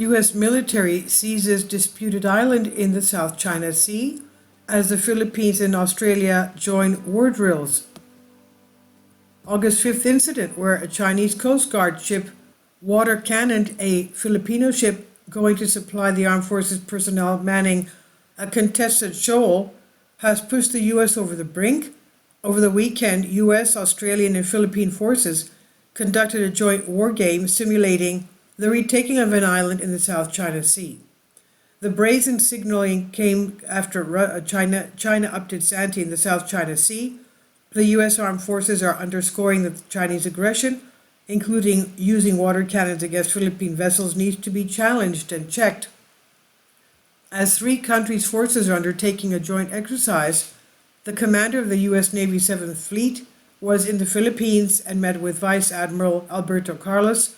U.S. military seizes disputed island in the South China Sea as the Philippines and Australia join war drills. August 5th incident where a Chinese Coast Guard ship water cannoned a Filipino ship going to supply the armed forces personnel manning a contested shoal has pushed the U.S. over the brink. Over the weekend, U.S., Australian, and Philippine forces conducted a joint war game simulating the retaking of an island in the South China Sea. The brazen signaling came after China upped its ante in the South China Sea. The U.S. armed forces are underscoring that the Chinese aggression, including using water cannons against Philippine vessels, needs to be challenged and checked. As three countries' forces are undertaking a joint exercise, the commander of the U.S. Navy 7th Fleet was in the Philippines and met with Vice Admiral Alberto Carlos,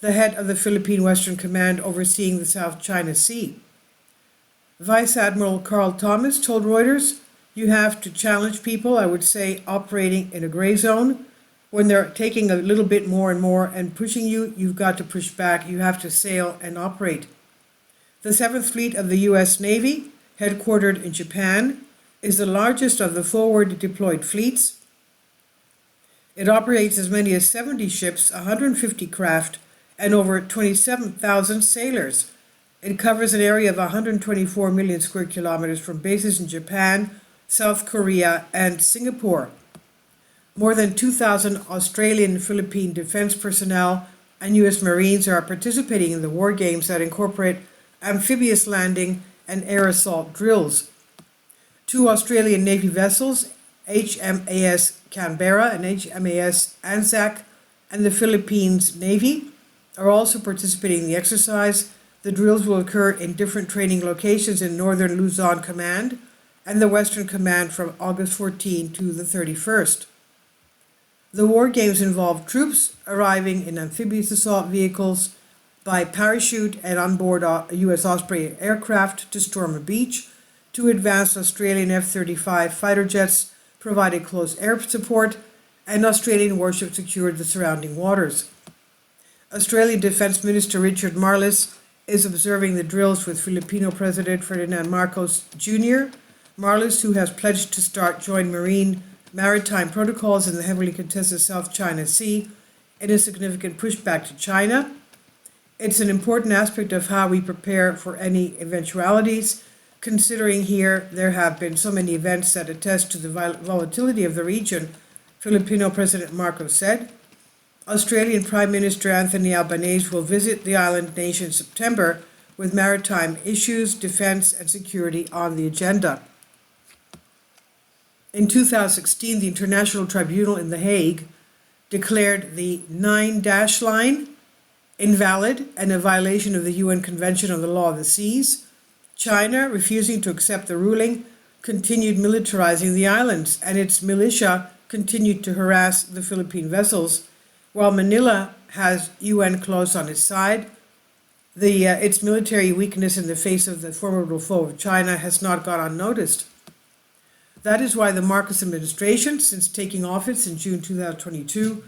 the head of the Philippine Western Command overseeing the South China Sea. Vice Admiral Carl Thomas told Reuters, "You have to challenge people, I would say, operating in a gray zone. When they're taking a little bit more and more and pushing you, you've got to push back. You have to sail and operate." The 7th Fleet of the U.S. Navy, headquartered in Japan, is the largest of the forward deployed fleets. It operates as many as 70 ships, 150 craft, and over 27,000 sailors. It covers an area of 124 million square kilometers from bases in Japan, South Korea, and Singapore. More than 2,000 Australian and Philippine defense personnel and U.S. Marines are participating in the war games that incorporate amphibious landing and air assault drills. Two Australian Navy vessels, HMAS Canberra and HMAS Anzac, and the Philippines Navy are also participating in the exercise. The drills will occur in different training locations in Northern Luzon Command and the Western Command from August 14 to the 31st. The war games involve troops arriving in amphibious assault vehicles by parachute and onboard U.S. Osprey aircraft to storm a beach. Two advanced Australian F-35 fighter jets provided close air support, and Australian warships secured the surrounding waters. Australian Defence Minister Richard Marles is observing the drills with Filipino President Ferdinand Marcos Jr. Marles, who has pledged to start joint maritime protocols in the heavily contested South China Sea in a significant pushback to China. It's an important aspect of how we prepare for any eventualities, considering here there have been so many events that attest to the volatility of the region, Filipino President Marcos said. Australian Prime Minister Anthony Albanese will visit the island nation in September with maritime issues, defense, and security on the agenda. In 2016, the International Tribunal in The Hague declared the 9-dash line invalid and a violation of the UN Convention on the Law of the Seas. China, refusing to accept the ruling, continued militarizing the islands, and its militia continued to harass the Philippine vessels. While Manila has UN clause on its side, its military weakness in the face of the formidable foe of China has not gone unnoticed. That is why the Marcos administration, since taking office in June 2022,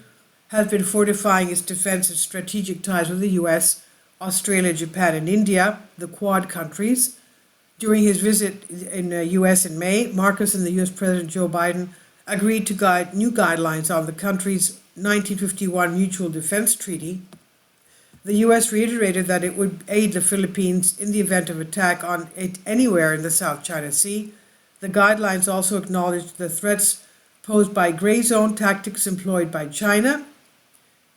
has been fortifying its defense and strategic ties with the U.S., Australia, Japan, and India, the Quad countries. During his visit in the U.S. in May, Marcos and the U.S. President Joe Biden agreed to guide new guidelines on the country's 1951 Mutual Defense Treaty. The U.S. reiterated that it would aid the Philippines in the event of attack on it anywhere in the South China Sea. The guidelines also acknowledged the threats posed by gray zone tactics employed by China.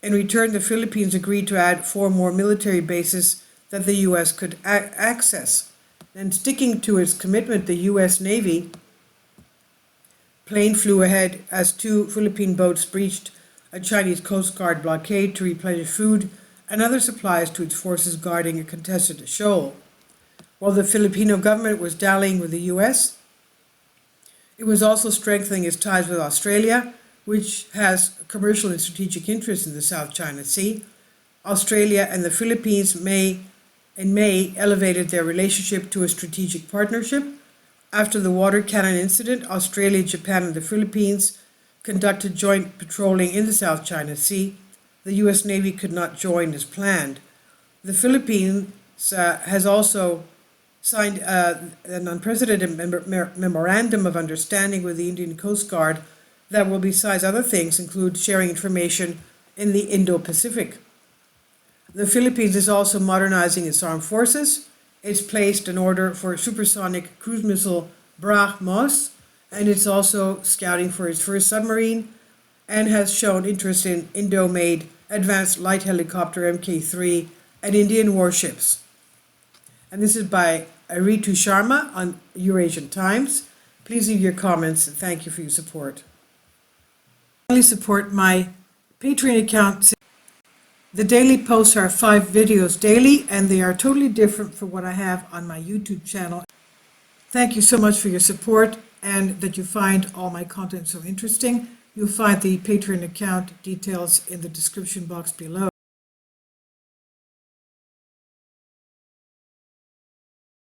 In return, the Philippines agreed to add 4 more military bases that the U.S. could access. And sticking to its commitment, the U.S. Navy plane flew ahead as 2 Philippine boats breached a Chinese Coast Guard blockade to replenish food and other supplies to its forces guarding a contested shoal. While the Filipino government was dallying with the U.S., it was also strengthening its ties with Australia, which has commercial and strategic interests in the South China Sea. Australia and the Philippines in May elevated their relationship to a strategic partnership. After the water cannon incident, Australia, Japan, and the Philippines conducted joint patrolling in the South China Sea. The U.S. Navy could not join as planned. The Philippines has also signed an unprecedented memorandum of understanding with the Indian Coast Guard that will, besides other things, include sharing information in the Indo-Pacific. The Philippines is also modernizing its armed forces. It's placed an order for supersonic cruise missile BrahMos, and it's also scouting for its first submarine, and has shown interest in Indo-made advanced light helicopter Mk3 and Indian warships. And this is by Ritu Sharma on Eurasian Times. Please leave your comments and thank you for your support. Finally, support my Patreon account. The daily posts are 5 videos daily, and they are totally different from what I have on my YouTube channel. Thank you so much for your support and that you find all my content so interesting. You'll find the Patreon account details in the description box below.